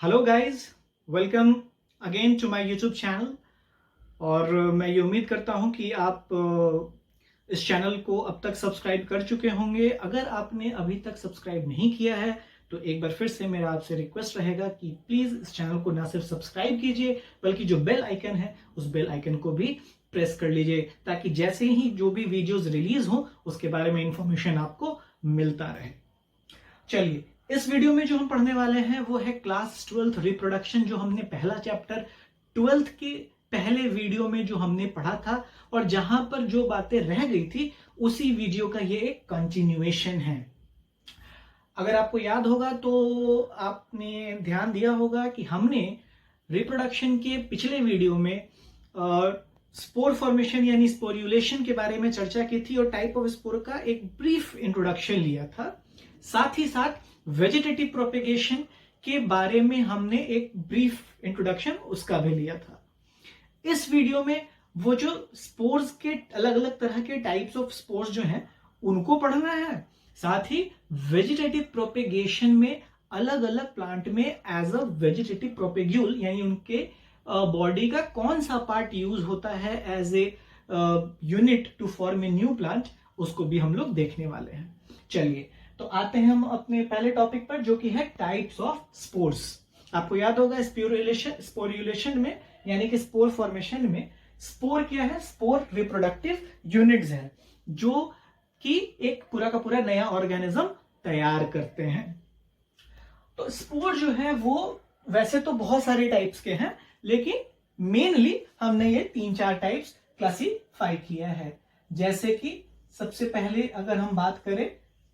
Hello guys, welcome again to my YouTube channel. और मैं ये उम्मीद करता हूँ कि आप इस चैनल को अब तक सब्सक्राइब कर चुके होंगे। अगर आपने अभी तक सब्सक्राइब नहीं किया है तो एक बार फिर से मेरा आपसे रिक्वेस्ट रहेगा कि प्लीज़ इस चैनल को ना सिर्फ सब्सक्राइब कीजिए बल्कि जो बेल आइकन है उस बेल आइकन को भी प्रेस कर लीजिए, ताकि जैसे ही जो भी वीडियोस रिलीज हो उसके बारे में इंफॉर्मेशन आपको मिलता रहे। चलिए, इस वीडियो में जो हम पढ़ने वाले हैं वो है क्लास 12th रिप्रोडक्शन, जो हमने पहला चैप्टर 12th के पहले वीडियो में जो हमने पढ़ा था, और जहां पर जो बातें रह गई थी उसी वीडियो का ये एक कंटिन्यूएशन है। अगर आपको याद होगा तो आपने ध्यान दिया होगा कि हमने रिप्रोडक्शन के पिछले वीडियो में स्पोर फॉर्मेशन यानी स्पोर्यूलेशन के बारे में चर्चा की थी और टाइप ऑफ स्पोर का एक ब्रीफ इंट्रोडक्शन लिया था। साथ ही साथ वेजिटेटिव प्रोपेगेशन के बारे में हमने एक ब्रीफ इंट्रोडक्शन उसका भी लिया था। इस वीडियो में वो जो स्पोर्स के अलग अलग तरह के टाइप्स ऑफ स्पोर्स जो हैं उनको पढ़ना है, साथ ही वेजिटेटिव प्रोपेगेशन में अलग अलग प्लांट में एज अ वेजिटेटिव प्रोपेग्यूल यानी उनके बॉडी का कौन सा पार्ट यूज होता है as a unit to form a new plant, उसको भी हम लोग देखने वाले हैं। चलिए, तो आते हैं हम अपने पहले टॉपिक पर, जो कि है टाइप्स ऑफ स्पोर्स। आपको याद होगा स्पोर्यूलेशन में यानी कि स्पोर फॉर्मेशन में स्पोर क्या है? स्पोर रिप्रोडक्टिव यूनिट्स है जो कि एक पूरा का पूरा नया ऑर्गेनिज्म तैयार करते हैं। तो स्पोर जो है वो वैसे तो बहुत सारे टाइप्स के हैं, लेकिन मेनली हमने ये 3-4 टाइप्स क्लासिफाई किया है। जैसे कि सबसे पहले अगर हम बात करें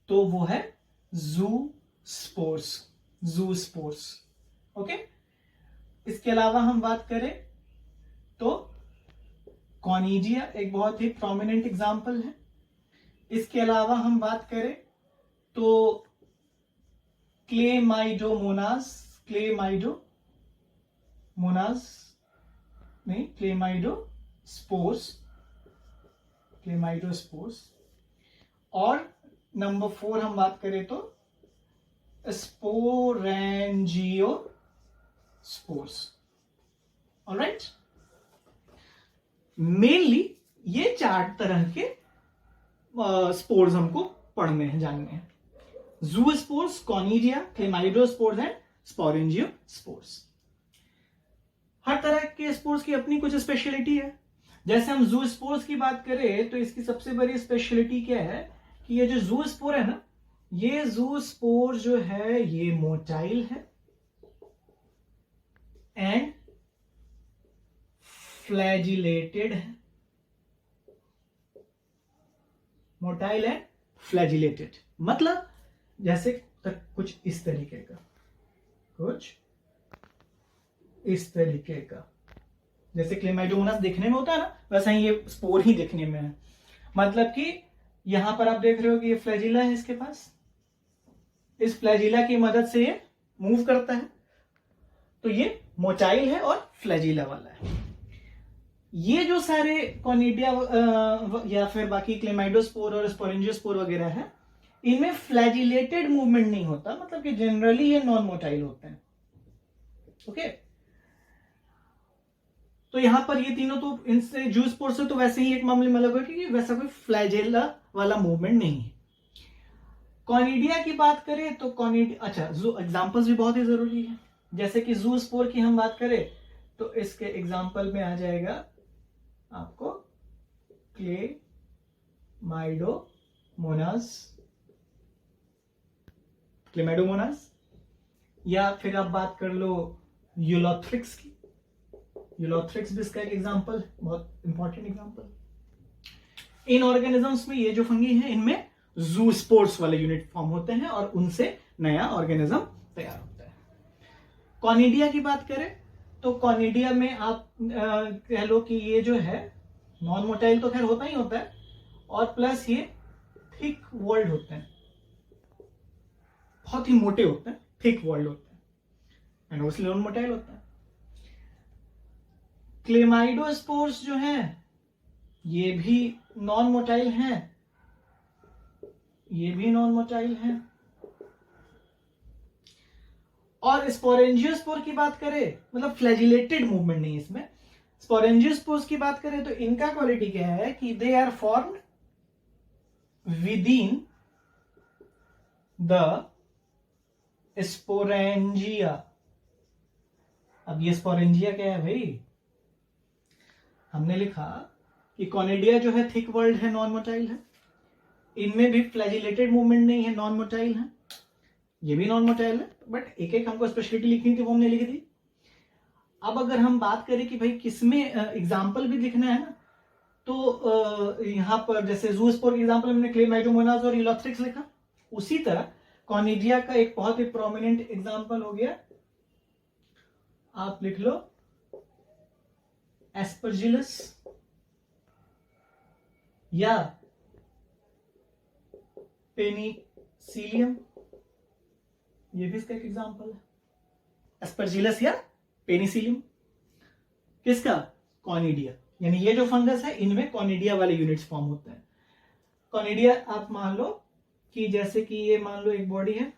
तो वो है जू स्पोर्स। ओके, इसके अलावा हम बात करें तो कॉनिडिया एक बहुत ही प्रोमिनेंट एग्जांपल है। इसके अलावा हम बात करें तो क्लेमाइडोमोनास नहीं, क्लेमाइडोस्पोर्स। और नंबर 4 हम बात करें तो स्पोरेंजियोस्पोर्स। ऑलराइट, मेनली ये 4 तरह के स्पोर्स हमको पढ़ने हैं, जानने हैं। Zoospores, conidia, chlamydospores and sporangiospores. हर तरह के स्पोर्स की अपनी कुछ स्पेशलिटी है। जैसे हम जूस्पोर्स की बात करें तो इसकी सबसे बड़ी स्पेशलिटी क्या है कि ये जो जूस्पोर है ना, ये जूस्पोर जो है ये मोटाइल है एंड फ्लैजिलेटेड है। मोटाइल एंड फ्लैजिलेटेड मतलब जैसे कुछ इस तरीके का, जैसे क्लेमाइडोमोनास दिखने में होता है ना, वैसा ही ये स्पोर ही दिखने में है। मतलब कि यहां पर आप देख रहे हो कि ये फ्लैजिला है इसके पास, इस फ्लैजिला की मदद से ये मूव करता है, तो ये मोटाइल है और फ्लैजिला वाला है। ये जो सारे कॉनिडिया या फिर बाकी क्लेमाइडोस्पोर और स्पोरेंजियोस्पोर वगैरह है, इनमें फ्लैजिलेटेड मूवमेंट नहीं होता, मतलब कि जनरली ये नॉन मोटाइल होते हैं। ओके, तो यहां पर ये तीनों तो इनसे जूस्पोर से तो वैसे ही एक मामले में अलग है कि वैसा कोई फ्लैजेला वाला मूवमेंट नहीं है। कॉनिडिया की बात करें तो एग्जांपल्स भी बहुत ही जरूरी है। जैसे कि जूस्पोर की हम बात करें तो इसके एग्जांपल में आ जाएगा आपको क्लेमाइडोमोनास, या फिर आप बात कर लो यूलोथ्रिक्स की। यूलोथ्रिक्स भी इसका एक एग्जांपल, बहुत इंपॉर्टेंट एग्जांपल। इन ऑर्गेनिजम्स में ये जो फंगी हैं इनमें जूस्पोर्स वाले यूनिट फॉर्म होते हैं और उनसे नया ऑर्गेनिज्म तैयार होता है। कॉनिडिया की बात करें तो कॉनिडिया में आप कह लो कि ये जो है नॉन मोटाइल तो खैर होता ही होता है, और प्लस ये थिक वॉल्ड होते हैं, बहुत ही मोटे होते हैं, थिक वॉल्ड होते हैं, एंड ऑब्वियसली नॉन मोटाइल होता है। क्लेमाइडोस्पोर्स जो हैं ये भी नॉन मोटाइल हैं, और स्पोरेंजियोस्पोर की बात करें, मतलब फ्लैजिलेटेड मूवमेंट नहीं इसमें, स्पोरेंजियोस्पोर्स की बात करें तो इनका क्वालिटी क्या है कि they are formed within the sporangia. अब ये स्पोरेंजिया क्या है भाई, हमने लिखा कि कॉनिडिया जो है थिक वर्ल्ड है, नॉन मोटाइल है, इनमें भी फ्लैजिलेटेड मूवमेंट नहीं है, नॉन मोटाइल है, ये भी नॉन मोटाइल है, बट एक एक हमको स्पेशलिटी लिखनी थी वो हमने लिख दी। अब अगर हम बात करें कि भाई किसमें एग्जाम्पल भी लिखना है ना, तो यहां पर जैसे ज़ूस्पोर के एग्जाम्पल हमने क्लेमाइडोमोनास और यूलोथ्रिक्स लिखा, उसी तरह कॉनिडिया का एक बहुत ही प्रोमिनेंट एग्जाम्पल हो गया, आप लिख लो एस्परजिलस या पेनिसिलियम, ये भी इसका एक एग्जाम्पल है, एस्परजिलस या पेनिसिलियम। किसका? कॉनिडिया, यानी ये जो फंगस है इनमें कॉनिडिया वाले यूनिट्स फॉर्म होते हैं। कॉनिडिया आप मान लो कि जैसे कि ये मान लो एक बॉडी है,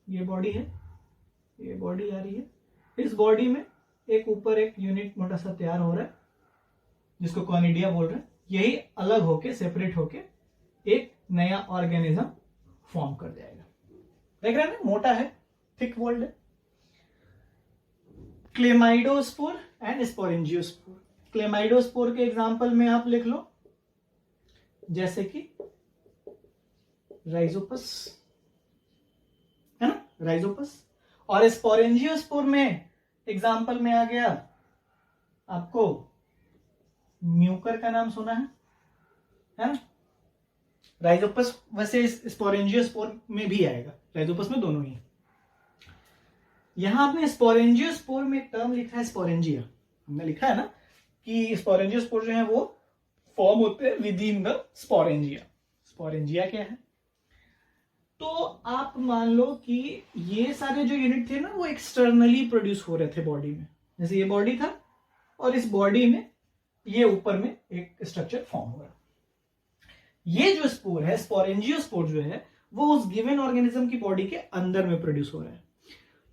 ये बॉडी है, ये बॉडी आ रही है, इस बॉडी में एक ऊपर एक यूनिट मोटा सा तैयार हो रहा है जिसको कॉनिडिया बोल रहे हैं, यही अलग होके सेपरेट होके एक नया ऑर्गेनिज्म फॉर्म कर जाएगा। देख रहे हैं ना, मोटा है, थिक वॉल्ड है। क्लेमाइडोस्पोर एंड स्पोरेंजियोस्पोर, क्लेमाइडोस्पोर के एग्जांपल में आप लिख लो जैसे कि राइजोपस, है ना, राइजोपस। और स्पोरेंजियोस्पोर में एग्जांपल में आ गया आपको म्यूकर का नाम सुना है ना, राइजोपस वैसे स्पोरेंजियोस्पोर में भी आएगा, राइजोपस में दोनों ही। यहां आपने स्पोरेंजियोस्पोर में टर्म लिखा है स्पोरेंजिया, हमने लिखा है ना कि स्पोरेंजियोस्पोर जो है वो फॉर्म होते हैं with in the sporangia. Sporangia क्या है? तो आप मान लो कि ये सारे जो यूनिट थे ना वो एक्सटर्नली प्रोड्यूस हो रहे थे बॉडी में, जैसे ये बॉडी था और इस बॉडी में ये ऊपर में एक स्ट्रक्चर फॉर्म हो रहा है। ये जो स्पोर है, स्पोरेंजियोस्पोर जो है, वो उस गिवन ऑर्गेनिज्म की बॉडी के अंदर में प्रोड्यूस हो रहा है।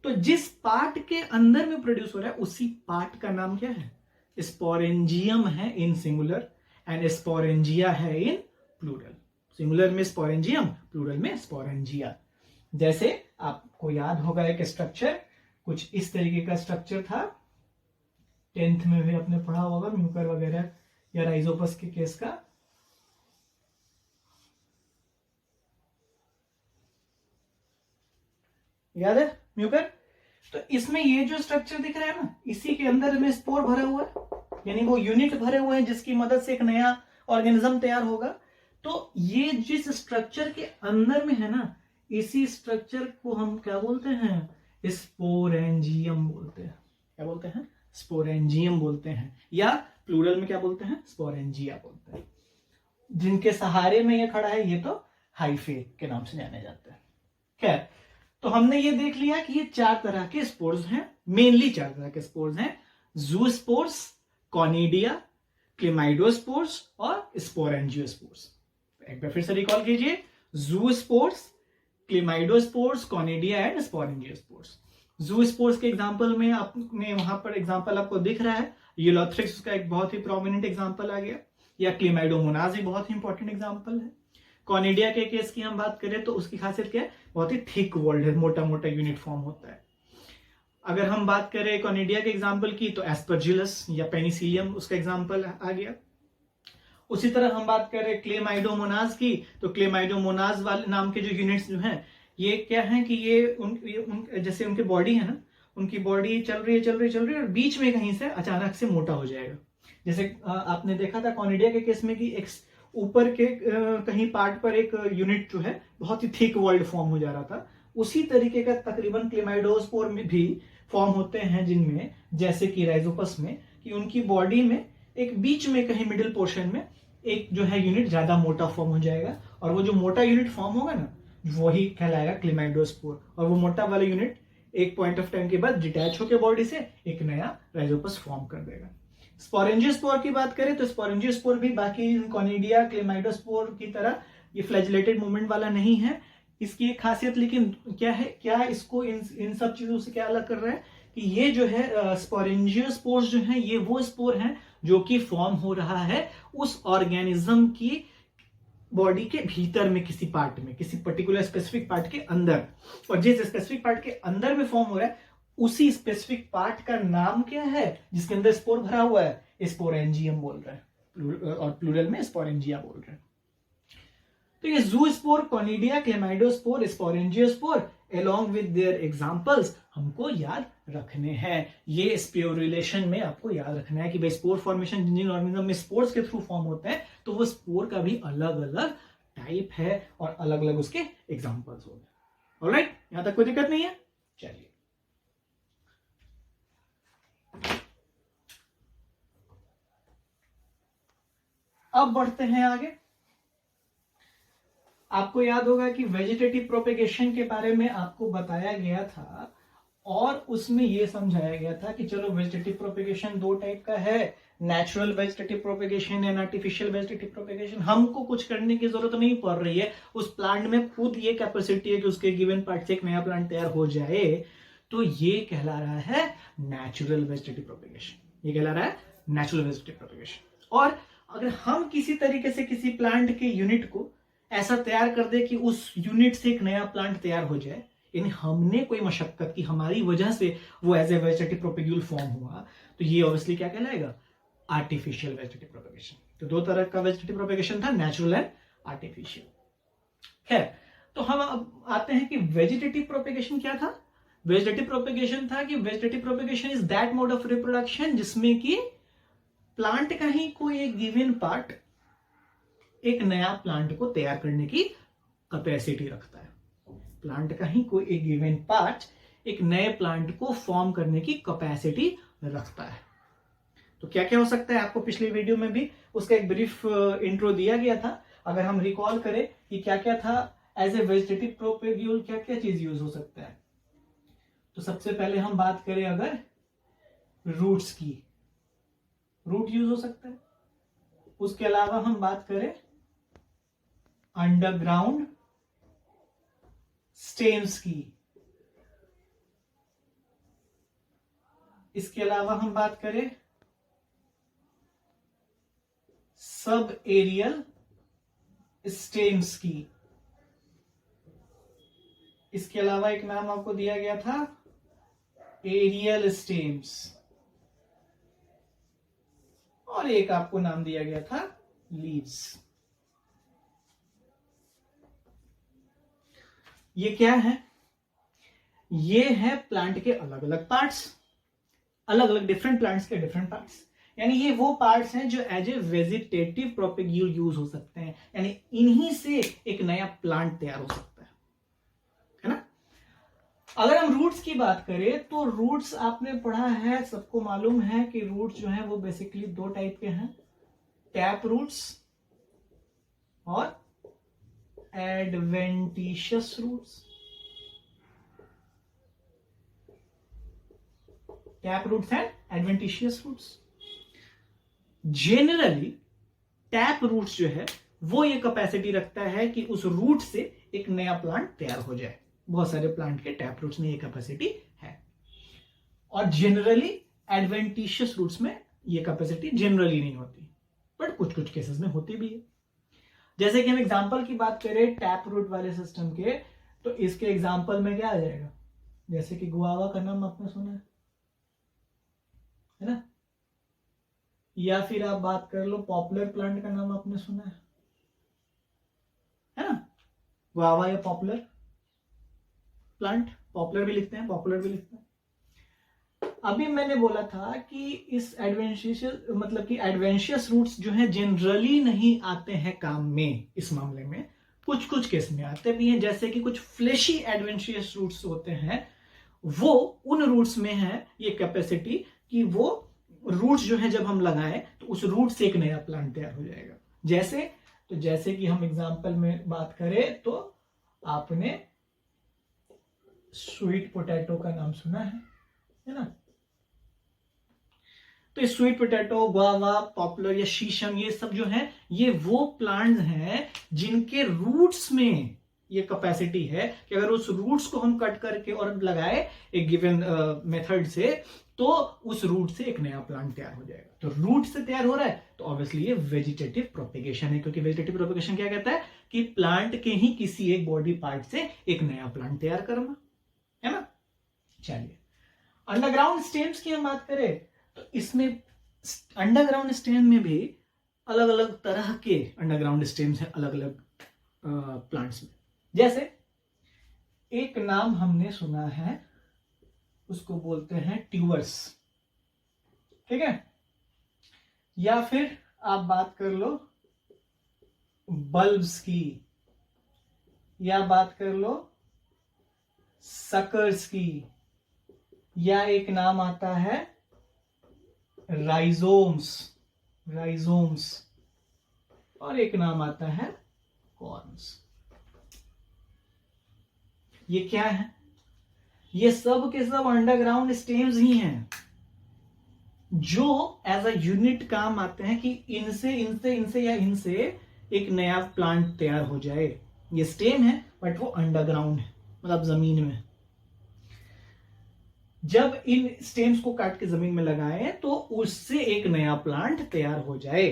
तो जिस पार्ट के अंदर में प्रोड्यूस हो रहा है उसी पार्ट का नाम क्या है? स्पोरेंजियम है इन सिंगुलर एंड स्पोरेंजिया है इन प्लूरल। सिंगुलर में स्पोरेंजियम, प्लूरल में स्पोरेंजिया। जैसे आपको याद होगा एक स्ट्रक्चर कुछ इस तरीके का स्ट्रक्चर था, 10th में भी आपने पढ़ा होगा म्यूकर वगैरह या राइजोपस के केस का। याद है म्यूकर? तो इसमें ये जो स्ट्रक्चर दिख रहा है ना, इसी के अंदर में स्पोर भरा हुआ है, यानी वो यूनिट भरे हुए हैं जिसकी मदद से एक नया ऑर्गेनिज्म तैयार होगा। तो ये जिस स्ट्रक्चर के अंदर में है ना, इसी स्ट्रक्चर को हम क्या बोलते हैं? स्पोरेंजियम बोलते हैं। क्या बोलते हैं? स्पोरेंजियम बोलते हैं, या प्लूरल में क्या बोलते हैं? स्पोरेंजिया बोलते हैं। जिनके सहारे में ये खड़ा है ये तो हाइफे के नाम से जाने जाते हैं। खैर, तो हमने ये देख लिया कि ये 4 तरह के स्पोर्स हैं, मेनली 4 तरह के स्पोर्स हैं, ज़ूस्पोर्स, कॉनिडिया, क्लेमाइडोस्पोर्स और स्पोरेंजियोस्पोर्स। एक बार फिर से रिकॉल कीजिए, ज़ूस्पोर्स, क्लेमाइडोस्पोर्स, कॉनिडिया एंड स्पोरेंजियोस्पोर्स। ज़ूस्पोर्स के एग्जांपल में आपने वहां पर एग्जांपल आपको दिख रहा है, यूलोथ्रिक्स का एक बहुत ही प्रोमिनेंट एग्जांपल आ गया, या क्लेमाइडोमोनास भी बहुत ही इंपॉर्टेंट एग्जांपल है। कॉनिडिया के केस की हम बात करें तो उसकी खासियत क्या है? बहुत ही थिक वॉल्ड है, मोटा मोटा यूनिट फॉर्म होता है। अगर हम बात करें कॉनिडिया के एग्जांपल की तो एस्परजिलस या पेनिसिलियम उसका एग्जांपल आ गया। उसी तरह हम बात करें क्लेमाइडोमोनास की तो क्लेमाइडोमोनास वाले नाम के जो यूनिट्स जो हैं ये क्या है कि ये जैसे उनकी बॉडी है ना, उनकी बॉडी चल रही है और बीच में कहीं से अचानक से मोटा हो जाएगा। जैसे आपने देखा था कॉनिडिया के केस में कि ऊपर के कहीं पार्ट पर एक यूनिट जो है बहुत ही थिक वॉल्ड फॉर्म हो जा रहा था। उसी तरीके का तकरीबन क्लेमाइडोस्पोर में भी फॉर्म होते हैं, जिनमें जैसे कि राइजोपस में कि उनकी बॉडी में एक बीच में कहीं मिडिल पोर्शन में एक जो है यूनिट ज्यादा मोटा फॉर्म हो जाएगा, और वो जो मोटा यूनिट फॉर्म होगा ना वही कहलाएगा क्लेमाइडोस्पोर, और वो मोटा वाला यूनिट एक पॉइंट ऑफ टाइम के बाद डिटैच होकर बॉडी से एक नया राइजोपस फॉर्म कर देगा। स्पोरेंजियोस्पोर की बात करें तो स्पोरेंजियोस्पोर भी बाकी कॉनिडिया, क्लेमाइडोस्पोर की तरह ये फ्लैजिलेटेड मूवमेंट वाला नहीं है। इसकी एक खासियत लेकिन क्या है, क्या इसको इन सब चीजों से क्या अलग कर रहा है कि ये जो है स्पोरेंजियोस्पोर्स जो है ये वो स्पोर हैं जो कि फॉर्म हो रहा है उस ऑर्गेनिज्म की बॉडी के भीतर में, किसी पार्ट में, किसी पर्टिकुलर स्पेसिफिक पार्ट के अंदर। और जिस स्पेसिफिक पार्ट के अंदर में फॉर्म हो रहा है उसी स्पेसिफिक पार्ट का नाम क्या है जिसके अंदर स्पोर भरा हुआ है, स्पोरेंजियम बोल रहा है, और प्लूरल में स्पोरेंजिया बोल रहे हैं। तो ये zoospore, conidia, chlamydospore, sporangiospore along with their examples हमको याद रखने हैं। ये स्पोरुलेशन में आपको याद रखना है कि भाई स्पोर फॉर्मेशन जिन ऑर्गेनिज्म में स्पोर्स के थ्रू फॉर्म होते हैं तो वो स्पोर का भी अलग अलग टाइप है और अलग अलग उसके एग्जांपल्स हो गए। ऑलराइट, यहां तक कोई दिक्कत नहीं है। चलिए अब बढ़ते हैं आगे। आपको याद होगा कि वेजिटेटिव प्रोपेगेशन के बारे में आपको बताया गया था और उसमें यह समझाया गया था कि चलो वेजिटेटिव प्रोपेगेशन दो टाइप का है, natural vegetative propagation and artificial vegetative propagation. हमको कुछ करने की जरूरत नहीं पड़ रही है, उस प्लांट में खुद ये कैपेसिटी है कि उसके गिवन पार्ट से एक नया प्लांट तैयार हो जाए। तो ये कहला रहा है नेचुरल वेजिटेटिव प्रोपेगेशन, ये कहला रहा है नेचुरल वेजिटेटिव प्रोपेगेशन। और अगर हम किसी तरीके से किसी प्लांट के यूनिट को ऐसा तैयार कर दे कि उस यूनिट से एक नया प्लांट तैयार हो जाए, यानी हमने कोई मशक्कत की, हमारी वजह से वो as a vegetative propagule form हुआ, तो ये ऑब्वियसली क्या कहलाएगा, आर्टिफिशियल वेजिटेटिव प्रोपेगेशन। तो दो तरह का वेजिटेटिव प्रोपेगेशन था, नेचुरल एंड आर्टिफिशियल। खैर, तो हम अब आते हैं कि वेजिटेटिव प्रोपेगेशन क्या था। वेजिटेटिव प्रोपेगेशन था कि vegetative propagation is that mode of reproduction जिसमें कि प्लांट का ही कोई एक गिवन पार्ट एक नया प्लांट को तैयार करने की कैपेसिटी रखता है। प्लांट का ही कोई एक गिवन पार्ट एक नए प्लांट को फॉर्म करने की कैपेसिटी रखता है। तो क्या क्या हो सकता है, आपको पिछली वीडियो में भी उसका एक ब्रीफ इंट्रो दिया गया था। अगर हम रिकॉल करें कि क्या क्या था एज ए वेजिटेटिव प्रोपेग्यूल, क्या क्या चीज यूज हो सकता है, तो सबसे पहले हम बात करें अगर रूट्स की, रूट यूज हो सकता है। उसके अलावा हम बात करें अंडरग्राउंड स्टेम्स की। इसके अलावा हम बात करें सब एरियल स्टेम्स की। इसके अलावा एक नाम आपको दिया गया था एरियल स्टेम्स, और एक आपको नाम दिया गया था लीव्स। ये क्या है, ये है प्लांट के अलग अलग पार्ट्स, अलग अलग डिफरेंट प्लांट्स के डिफरेंट पार्ट्स। यानी ये वो पार्ट्स हैं जो as a vegetative propagule use हो सकते हैं, यानी इन्हीं से एक नया प्लांट तैयार हो सकता है ना। अगर हम रूट्स की बात करें तो रूट्स आपने पढ़ा है, सबको मालूम है कि रूट्स जो है वो बेसिकली दो टाइप के हैं, टैप रूट्स और adventitious roots. Tap roots and adventitious roots. Generally tap roots जो है वो ये कैपेसिटी रखता है कि उस रूट से एक नया प्लांट तैयार हो जाए। बहुत सारे प्लांट के टैप रूट्स में ये कैपेसिटी है। और जनरली एडवेंटिशियस रूट्स में ये कैपेसिटी जनरली नहीं होती, बट कुछ कुछ केसेस में होती भी है। जैसे कि हम एग्जांपल की बात करें टैप रूट वाले सिस्टम के, तो इसके एग्जांपल में क्या आ जाएगा, जैसे कि गुआवा का नाम आपने सुना है ना, या फिर आप बात कर लो पॉपुलर प्लांट का नाम आपने सुना है ना, गुआवा या पॉपुलर प्लांट, पॉपुलर भी लिखते हैं, पॉपुलर भी लिखते हैं। अभी मैंने बोला था कि इस एडवेंशियस मतलब कि एडवेंशियस रूट्स जो हैं जनरली नहीं आते हैं काम में। इस मामले में कुछ कुछ केस में आते भी हैं, जैसे कि कुछ फ्लेशी एडवेंशियस रूट्स होते हैं, वो उन रूट्स में है ये कैपेसिटी कि वो रूट्स जो है जब हम लगाएं तो उस रूट से एक नया प्लांट तैयार हो जाएगा। जैसे कि हम एग्जांपल में बात करें तो आपने स्वीट पोटैटो का नाम सुना है ना। तो स्वीट पोटैटो, गुआवा, पॉपुलर या शीशम, ये सब जो है ये वो प्लांट्स हैं जिनके रूट्स में ये कैपेसिटी है कि अगर उस रूट्स को हम कट करके और लगाए एक गिवन मेथड से, तो उस रूट से एक नया प्लांट तैयार हो जाएगा। तो रूट से तैयार हो रहा है तो ऑब्वियसली ये वेजिटेटिव प्रोपेगेशन है, क्योंकि वेजिटेटिव प्रोपेगेशन क्या कहता है कि प्लांट के ही किसी एक बॉडी पार्ट से एक नया प्लांट तैयार करना, है ना। चलिए अंडरग्राउंड स्टेम्स की हम बात करें तो इसमें अंडरग्राउंड स्टेम में भी अलग अलग तरह के अंडरग्राउंड स्टेम्स हैं अलग अलग प्लांट्स में। जैसे एक नाम हमने सुना है, उसको बोलते हैं ट्यूबर्स, ठीक है। या फिर आप बात कर लो बल्ब्स की, या बात कर लो सकर्स की, या एक नाम आता है राइजोम्स, और एक नाम आता है कॉर्न्स। ये क्या है? ये सब के सब अंडरग्राउंड स्टेम्स ही हैं जो एज अ यूनिट काम आते हैं कि इनसे इनसे इनसे या इनसे एक नया प्लांट तैयार हो जाए। ये स्टेम है बट वो अंडरग्राउंड है, मतलब जमीन में। जब इन स्टेम्स को काट के जमीन में लगाएं तो उससे एक नया प्लांट तैयार हो जाए।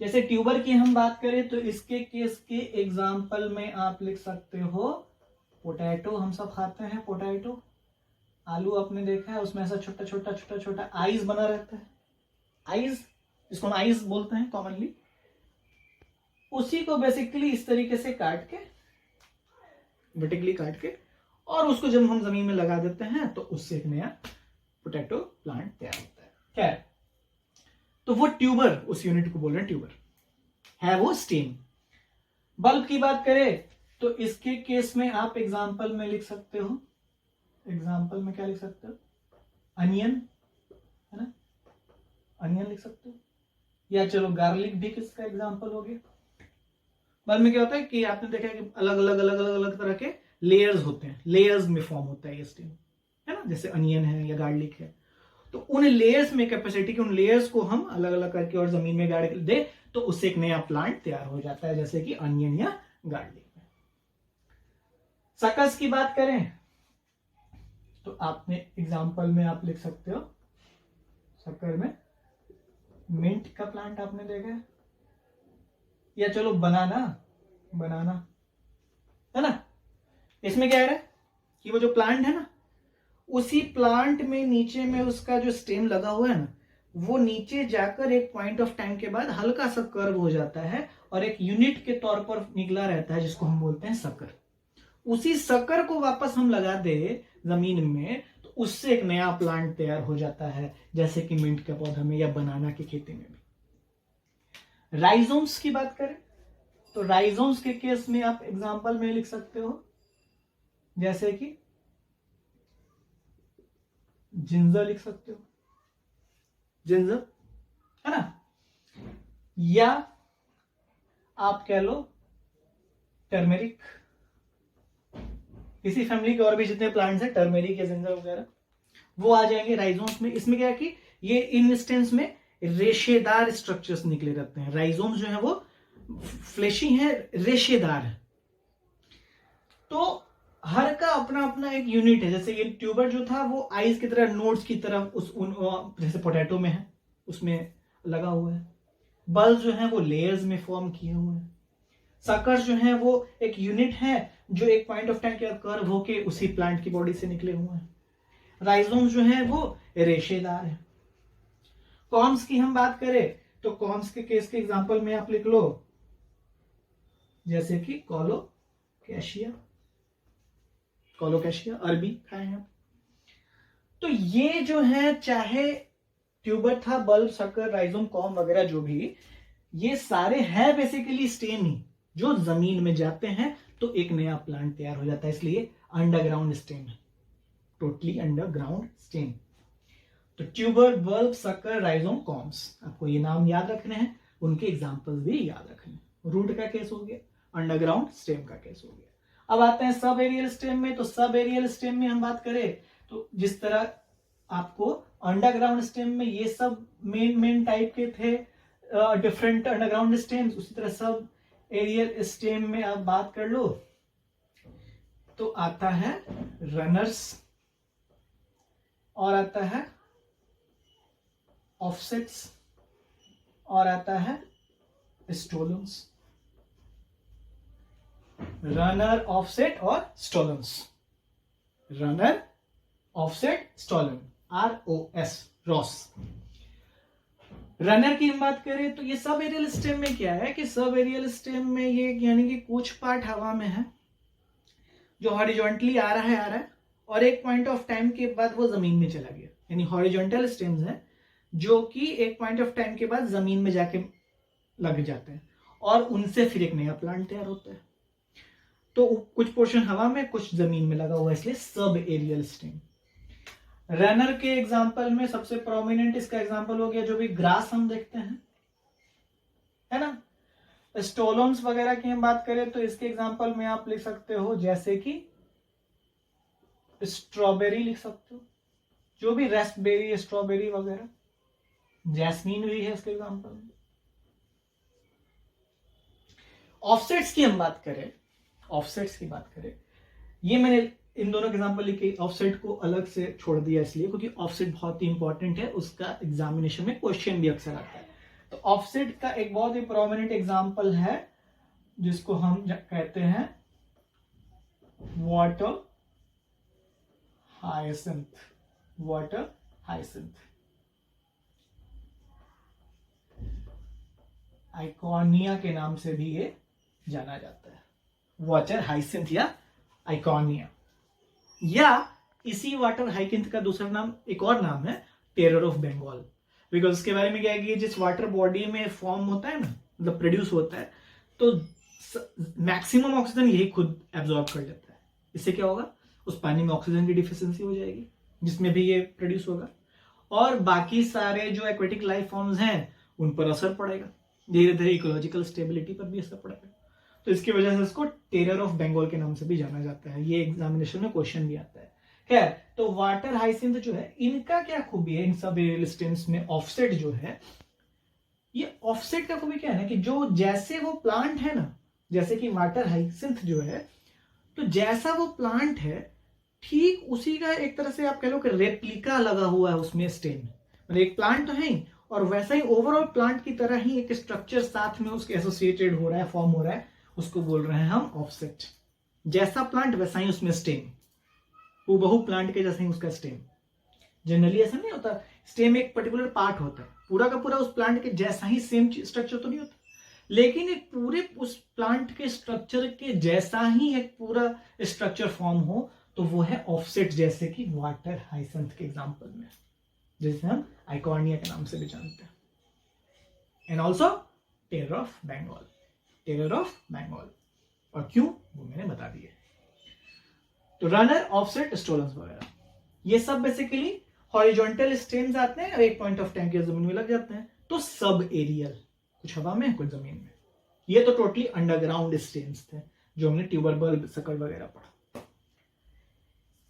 जैसे ट्यूबर की हम बात करें तो इसके केस के एग्जाम्पल में आप लिख सकते हो पोटैटो। हम सब खाते हैं पोटैटो, आलू आपने देखा है, उसमें ऐसा छोटा छोटा छोटा छोटा आइज बना रहता है, आइज, जिसको हम आइज बोलते हैं कॉमनली। उसी को बेसिकली इस तरीके से काट के, वर्टिकली काट के, और उसको जब हम जमीन में लगा देते हैं तो उससे एक नया पोटैटो प्लांट तैयार होता है। खैर, तो वो ट्यूबर, उस यूनिट को बोल रहे हैं ट्यूबर, है वो स्टेम। बल्ब की बात करें तो इसके केस में आप एग्जाम्पल में लिख सकते हो, एग्जाम्पल में क्या लिख सकते हो, अनियन, है ना, अनियन लिख सकते हो, या चलो गार्लिक भी किसका एग्जाम्पल हो गया। बल्ब में क्या होता है कि आपने देखा है कि अलग अलग अलग अलग अलग तरह के लेयर्स होते हैं, लेयर्स में फॉर्म होता है ये स्टेम, है ना, जैसे अनियन है या गार्लिक है। तो उन लेयर्स में कैपेसिटी की, उन लेयर्स को हम अलग अलग करके और जमीन में गाड़ दे तो उससे एक नया प्लांट तैयार हो जाता है, जैसे कि अनियन या गार्लिक में। सकस की बात करें तो आपने एग्जाम्पल में आप लिख सकते हो, शक्कर में मिंट का प्लांट आपने देखा है, या चलो बनाना, बनाना, है ना। इसमें क्या है कि वो जो प्लांट है ना, उसी प्लांट में नीचे में उसका जो स्टेम लगा हुआ है ना, वो नीचे जाकर एक पॉइंट ऑफ टाइम के बाद हल्का सा कर्व हो जाता है और एक यूनिट के तौर पर निकला रहता है, जिसको हम बोलते हैं सकर। उसी सकर को वापस हम लगा दे जमीन में तो उससे एक नया प्लांट तैयार हो जाता है, जैसे कि मिंट के पौधा में या बनाना की खेती में भी। राइजोम्स की बात करें तो राइजोम्स के केस में आप एग्जांपल में लिख सकते हो, जैसे कि जिंजर लिख सकते हो, जिंजर, है ना, या आप कह लो टर्मेरिक। इसी फैमिली के और भी जितने प्लांट्स हैं, टर्मेरिक या जिंजर वगैरह, वो आ जाएंगे राइजोम्स में। इसमें क्या है कि ये इन इंस्टेंस में रेशेदार स्ट्रक्चर्स निकले रहते हैं। राइजोम्स जो है वो फ्लेशी है, रेशेदार है। तो हर का अपना अपना एक यूनिट है। जैसे ये ट्यूबर जो था वो आइस की तरह, नोड्स की तरफ उस जैसे पोटैटो में है उसमें लगा हुआ है। बल्ब जो है वो लेयर्स में फॉर्म किए हुए हैं। सकर्स जो है वो एक यूनिट है जो एक पॉइंट ऑफ टाइम के कर्व होके उसी प्लांट की बॉडी से निकले हुए हैं। राइजोम्स जो है वो रेशेदार है। कॉर्म्स की हम बात करें तो कॉर्म्स के केस के एग्जांपल में आप लिख लो, जैसे कि कोलोकैशिया, कोलोकैशिया अरबी खाए हैं। तो ये जो है, चाहे ट्यूबर था, बल्ब, सकर, राइजोम, कॉर्म वगैरह जो भी, ये सारे हैं बेसिकली स्टेम ही, जो जमीन में जाते हैं तो एक नया प्लांट तैयार हो जाता है। इसलिए अंडरग्राउंड स्टेम है, टोटली अंडरग्राउंड स्टेम। तो tuber, bulb, sucker, rhizome, corms, आपको ये नाम याद रखने हैं, उनके एग्जाम्पल्स भी याद रखने हैं। रूट का केस हो गया, अंडरग्राउंड स्टेम का केस हो गया। अब आते हैं सब एरियल स्टेम में। तो सब एरियल स्टेम में हम बात करें तो जिस तरह आपको अंडरग्राउंड स्टेम में ये सब मेन टाइप के थे डिफरेंट अंडरग्राउंड स्टेम्स, उसी तरह सब एरियल स्टेम में आप बात कर लो तो आता है रनर्स और आता है ऑफसेट्स और आता है स्टोलन्स। रनर, ऑफसेट और stolons. Runner, offset, stolon, ROS, ROS. Runner की हम बात करें तो ये सब एरियल स्टेम में क्या है कि सब एरियल स्टेम में ये यानी कि कुछ पार्ट हवा में है जो हॉरिजॉन्टली आ रहा है और एक पॉइंट ऑफ टाइम के बाद वो जमीन में चला गया। यानी हॉरिजॉन्टल स्टेम्स हैं जो कि एक पॉइंट ऑफ टाइम के बाद जमीन में जाके लग जाते हैं और उनसे फिर एक नया प्लांट तैयार होता है। तो कुछ पोर्शन हवा में, कुछ जमीन में लगा हुआ, इसलिए सब एरियल स्टेम। रनर के एग्जाम्पल में सबसे प्रोमिनेंट इसका एग्जाम्पल हो गया जो भी ग्रास हम देखते हैं, है ना। स्टोलन्स वगैरह की हम बात करें तो इसके एग्जाम्पल में आप लिख सकते हो जैसे कि स्ट्रॉबेरी लिख सकते हो, जो भी रास्पबेरी, स्ट्रॉबेरी वगैरह। जैस्मीन भी है इसके एग्जाम्पल में। ऑफसेट्स की हम बात करें, ऑफसेट्स की बात करें, ये मैंने इन दोनों के एग्जाम्पल लिखे, ऑफसेट को अलग से छोड़ दिया इसलिए क्योंकि ऑफसेट बहुत ही इंपॉर्टेंट है, उसका एग्जामिनेशन में क्वेश्चन भी अक्सर आता है। तो ऑफसेट का एक बहुत ही प्रोमिनेंट एग्जाम्पल है जिसको हम कहते हैं वाटर हायसिंथ। वाटर हायसिंथ, आइकोनिया के नाम से भी ये जाना जाता है। वाटर हायसिंथ या आइकोनिया, या इसी वाटर हायसिंथ का दूसरा नाम, एक और नाम है टेरर ऑफ बंगाल। बिकॉज इसके बारे में क्या है कि जिस वाटर बॉडी में फॉर्म होता है ना, मतलब प्रोड्यूस होता है, तो मैक्सिमम ऑक्सीजन यही खुद एब्जॉर्ब कर लेता है। इससे क्या होगा, उस पानी में ऑक्सीजन की डिफिशियंसी हो जाएगी जिसमें भी ये प्रोड्यूस होगा, और बाकी सारे जो एक्वेटिक लाइफ फॉर्म्स हैं उन पर असर पड़ेगा, धीरे धीरे इकोलॉजिकल स्टेबिलिटी पर भी असर पड़ेगा। तो इसकी वजह से इसको टेरर ऑफ बंगाल के नाम से भी जाना जाता है। ये एग्जामिनेशन में क्वेश्चन भी आता है। खैर, तो वाटर हायसिंथ जो है, इनका क्या खूबी है इन सब एरियल स्टेम्स में? ऑफसेट जो है, ये ऑफसेट का खूबी क्या है ना कि जो जैसे वो प्लांट है ना, जैसे कि वाटर हायसिंथ जो है, तो जैसा वो प्लांट है ठीक उसी का एक तरह से आप कह लो कि रेप्लिका लगा हुआ है उसमें स्टेम। मतलब एक प्लांट तो है ही, और वैसा ही ओवरऑल प्लांट की तरह ही एक स्ट्रक्चर साथ में उसके एसोसिएटेड हो रहा है, फॉर्म हो रहा है, उसको बोल रहे हैं हम ऑफसेट। जैसा प्लांट वैसा ही उसमें स्टेम, वो बहु प्लांट के जैसा ही उसका स्टेम। जनरली ऐसा नहीं होता, स्टेम एक पर्टिकुलर पार्ट होता है, पूरा का पूरा उस प्लांट के जैसा ही सेम स्ट्रक्चर तो नहीं होता, लेकिन एक पूरे उस प्लांट के स्ट्रक्चर के जैसा ही एक पूरा स्ट्रक्चर फॉर्म हो, तो वो है ऑफसेट। जैसे कि वाटर हायसिंथ के एग्जांपल में, जिसे हम आइकोनिया के नाम से भी जानते हैं, and also terror of Bengal. Terror of Bengal, और क्यों वो मैंने बता दिया। तो रनर, ऑफसेट, स्टोलन्स वगैरह ये सब बेसिकली हॉरिजॉन्टल स्टेम्स आते हैं और एक पॉइंट ऑफ टाइम के जमीन में लग जाते हैं। तो सब एरियल, कुछ हवा में कुछ जमीन में। ये तो टोटली अंडरग्राउंड स्टेम्स थे जो हमने ट्यूबर बल्ब, सकल वगैरह पढ़ा।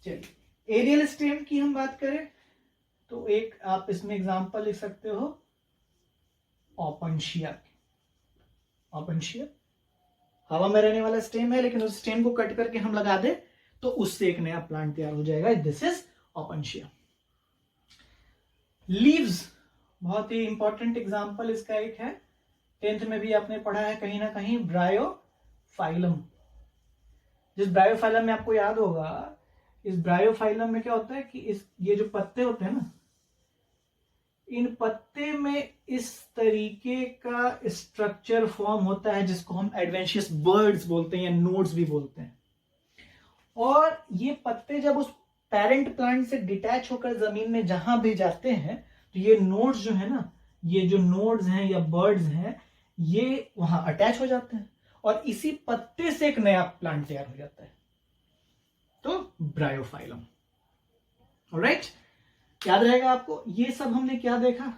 चलिए, एरियल स्टेम की हम बात करें तो एक आप इसमें एग्जांपल लिख सकते हो ओपनशिया। ओपनशिया हवा में रहने वाला स्टेम है, लेकिन उस स्टेम को कट करके हम लगा दे तो उससे एक नया प्लांट तैयार हो जाएगा। This is Opuntia. लीव्स, बहुत ही इंपॉर्टेंट एग्जांपल इसका एक है, 10th में भी आपने पढ़ा है कहीं ना कहीं, ब्रायोफाइलम। जिस ब्रायोफाइलम में आपको याद होगा, इस ब्रायोफाइलम में क्या होता है कि ये जो पत्ते होते हैं ना, इन पत्ते में इस तरीके का स्ट्रक्चर फॉर्म होता है जिसको हम एडवेंशियस बर्ड्स बोलते हैं या नोड्स भी बोलते हैं। और ये पत्ते जब उस पेरेंट प्लांट से डिटैच होकर जमीन में जहां भी जाते हैं, तो ये नोड्स जो है ना, ये जो नोड्स हैं या बर्ड्स हैं, ये वहां अटैच हो जाते हैं और इसी पत्ते से एक नया प्लांट तैयार हो जाता है। तो ब्रायोफाइलम। ऑलराइट, याद रहेगा आपको। ये सब हमने क्या देखा,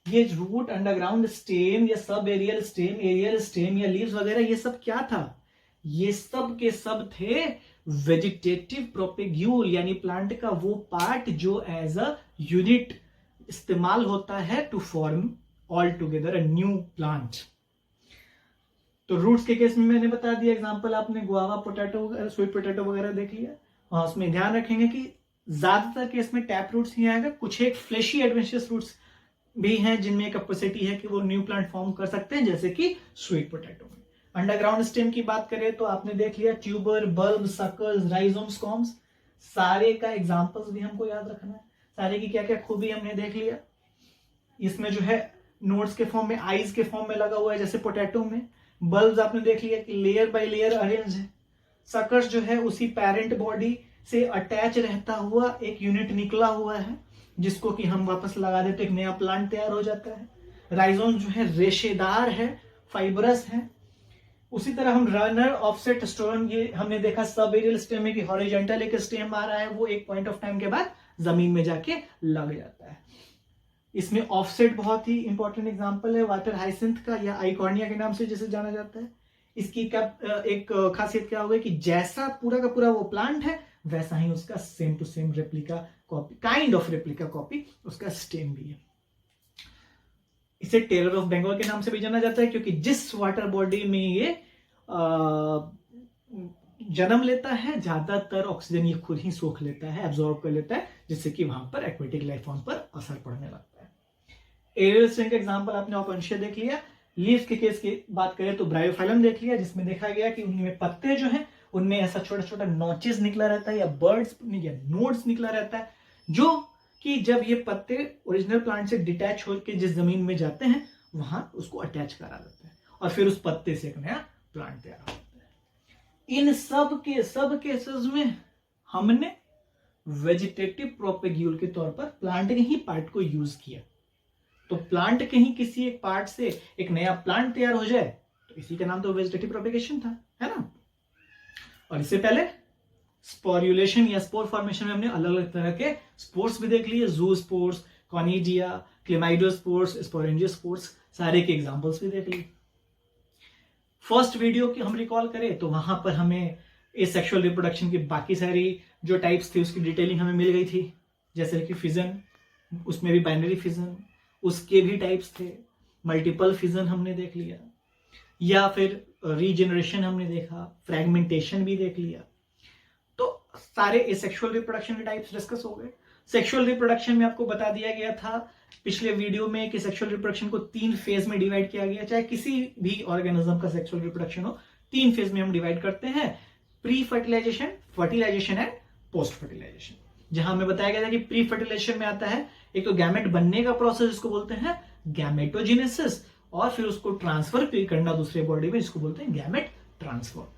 ये रूट, अंडरग्राउंड स्टेम या सब एरियल स्टेम, एरियल स्टेम या लीव्स वगैरह, ये सब क्या था? ये सब के सब थे वेजिटेटिव प्रोपेग्यूल, यानी प्लांट का वो पार्ट जो एज अ यूनिट इस्तेमाल होता है to form all together a new plant. तो रूट्स के केस में मैंने बता दिया एग्जांपल, आपने गुआवा, पोटैटो वगैरह, स्वीट पोटैटो वगैरह देख लिया। हाँ, उसमें ध्यान रखेंगे कि ज्यादातर केस में टैप रूट्स ही आएगा। कुछ एक फ्लेशी एडवेंचरस रूट्स भी हैं जिनमें कैपेसिटी है कि वो न्यू प्लांट फॉर्म कर सकते हैं, जैसे कि स्वीट पोटैटो में। अंडरग्राउंड स्टेम की बात करें तो आपने देख लिया tuber, bulb, suckles, rhizomes, corms, सारे का एग्जांपल्स भी हमको याद रखना है। सारे की क्या क्या खूबी हमने देख लिया। इसमें जो है नोड्स के फॉर्म में, आईज के फॉर्म में लगा हुआ है जैसे पोटैटो में। बल्ब्स आपने देख लिया कि लेयर बाय लेयर अरेंज है। सकर्स जो है उसी पेरेंट बॉडी से अटैच रहता हुआ एक यूनिट निकला हुआ है, जिसको कि हम वापस लगा देते एक नया प्लांट तैयार हो जाता है। राइजोम जो है रेशेदार है, फाइबरस है। उसी तरह हम रनर, ऑफसेट, स्टोरन, ये हमने देखा सब एरियल स्टेम में कि हॉरिजॉन्टल एक स्टेम आ रहा है, वो एक पॉइंट ऑफ टाइम के बाद जमीन में जाके लग जाता है। इसमें ऑफसेट बहुत ही इंपॉर्टेंट एग्जांपल है वाटर हाइसिंथ का, या आइकॉर्निया के नाम से जिसे जाना जाता है। इसकी एक खासियत क्या होगी कि जैसा पूरा का पूरा वो प्लांट है, वैसा ही उसका same to same replica copy, kind of replica copy उसका स्टेम भी है। इसे टेरर ऑफ बंगाल के नाम से भी जाना जाता है, क्योंकि जिस वाटर बॉडी में ये जन्म लेता है, ज्यादातर ऑक्सीजन ये खुद ही सोख लेता है, एब्जॉर्ब कर लेता है, जिससे कि वहां पर एक्वेटिक लाइफ फॉर्म पर असर पड़ने लगता है। एरियल स्टेम का एग्जांपल आपने ओपेनशिया देख लिया। लीव्स के केस की बात करें तो ब्रायोफाइलम देख लिया, जिसमें देखा गया कि उनमें पत्ते जो हैं उनमें ऐसा छोटा छोटा नॉचेस निकला रहता है, या बर्ड्स या नोड्स निकला रहता है, जो कि जब ये पत्ते ओरिजिनल प्लांट से डिटैच होकर जिस जमीन में जाते हैं वहां उसको अटैच करा देते हैं, और फिर उस पत्ते से एक नया प्लांट तैयार होता है। इन सब केसेस में हमने वेजिटेटिव प्रोपेग्यूल के तौर पर प्लांट के ही पार्ट को यूज किया। तो प्लांट के ही किसी एक पार्ट से एक नया प्लांट तैयार हो जाए तो इसी का नाम तो वेजिटेटिव प्रोपेगेशन था, है ना। और इससे पहले स्पोर्युलेशन या स्पोर फॉर्मेशन में हमने अलग अलग तरह के स्पोर्स भी देख लिए, जू स्पोर्स, कॉनिडिया, क्लेमाइडोस्पोर्स, स्पोरेंजियोस्पोर्स, सारे के एग्जांपल्स भी देख लिए। फर्स्ट वीडियो की हम रिकॉल करें तो वहां पर हमें इस सेक्सुअल रिप्रोडक्शन की बाकी सारी जो टाइप्स थी उसकी डिटेलिंग हमें मिल गई थी, जैसे कि फिजन, उसमें भी बाइनरी फिजन, उसके भी टाइप्स थे। मल्टीपल फिजन हमने देख लिया, या फिर रीजनरेशन हमने देखा, फ्रैगमेंटेशन भी देख लिया। तो सारे सेक्सुअल रिप्रोडक्शन के टाइप्स डिस्कस हो गए। सेक्सुअल रिप्रोडक्शन में आपको बता दिया गया था पिछले वीडियो में कि सेक्सुअल रिप्रोडक्शन को 3 फेज में डिवाइड किया गया। चाहे किसी भी ऑर्गेनिज्म का सेक्सुअल रिप्रोडक्शन हो, 3 फेज में हम डिवाइड करते हैं, pre fertilisation, fertilisation and post fertilisation. जहां हमें बताया गया था कि प्री फर्टिलाइजेशन में आता है एक तो गैमेट बनने का प्रोसेस जिसको बोलते हैं गैमेटोजेनेसिस, और फिर उसको ट्रांसफर करना दूसरे बॉडी में जिसको बोलते हैं गैमेट ट्रांसफर।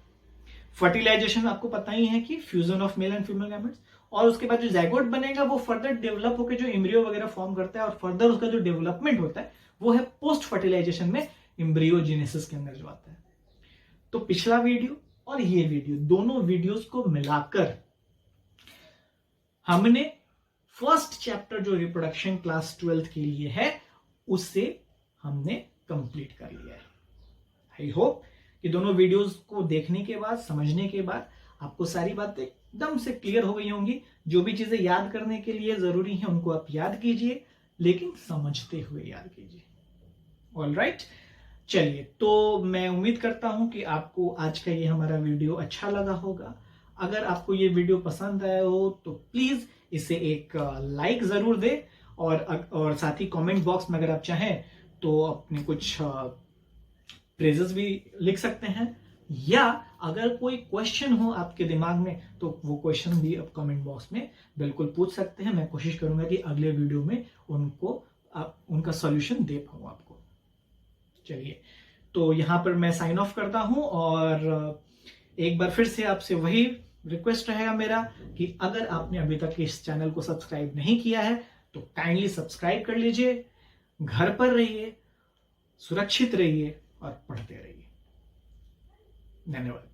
फर्टिलाइजेशन आपको पता ही है कि fusion of male and female gametes, और उसके बाद जो जाइगोट बनेगा वो फर्दर डेवलप होकर जो एम्ब्रियो वगैरह फॉर्म करता है, और फर्दर उसका जो डेवलपमेंट होता है वो है पोस्ट फर्टिलाइजेशन में एम्ब्रियोजेनेसिस के अंदर जो आता है। तो पिछला वीडियो और ये वीडियो, दोनों वीडियोस को मिलाकर हमने फर्स्ट चैप्टर जो रिप्रोडक्शन क्लास 12th के लिए है उससे हमने कंप्लीट कर लिया है। आई होप कि दोनों वीडियोस को देखने के बाद, समझने के बाद आपको सारी बातें एकदम से क्लियर हो गई होंगी। जो भी चीजें याद करने के लिए जरूरी है उनको आप याद कीजिए, लेकिन समझते हुए याद कीजिए। ऑल राइट, चलिए, तो मैं उम्मीद करता हूं कि आपको आज का ये हमारा वीडियो अच्छा लगा होगा। अगर आपको ये वीडियो पसंद आया हो तो प्लीज इसे एक लाइक जरूर दे, और साथ ही कमेंट बॉक्स में अगर आप चाहें तो अपने कुछ प्रेजेस भी लिख सकते हैं, या अगर कोई क्वेश्चन हो आपके दिमाग में तो वो क्वेश्चन भी आप कमेंट बॉक्स में बिल्कुल पूछ सकते हैं। मैं कोशिश करूंगा कि अगले वीडियो में उनका सॉल्यूशन दे पाऊं आपको। चलिए, तो यहां पर मैं साइन ऑफ करता हूं, और एक बार फिर से आपसे वही रिक्वेस्ट रहेगा मेरा कि अगर आपने अभी तक इस चैनल को सब्सक्राइब नहीं किया है तो काइंडली सब्सक्राइब कर लीजिए। घर पर रहिए, सुरक्षित रहिए और पढ़ते रहिए। धन्यवाद।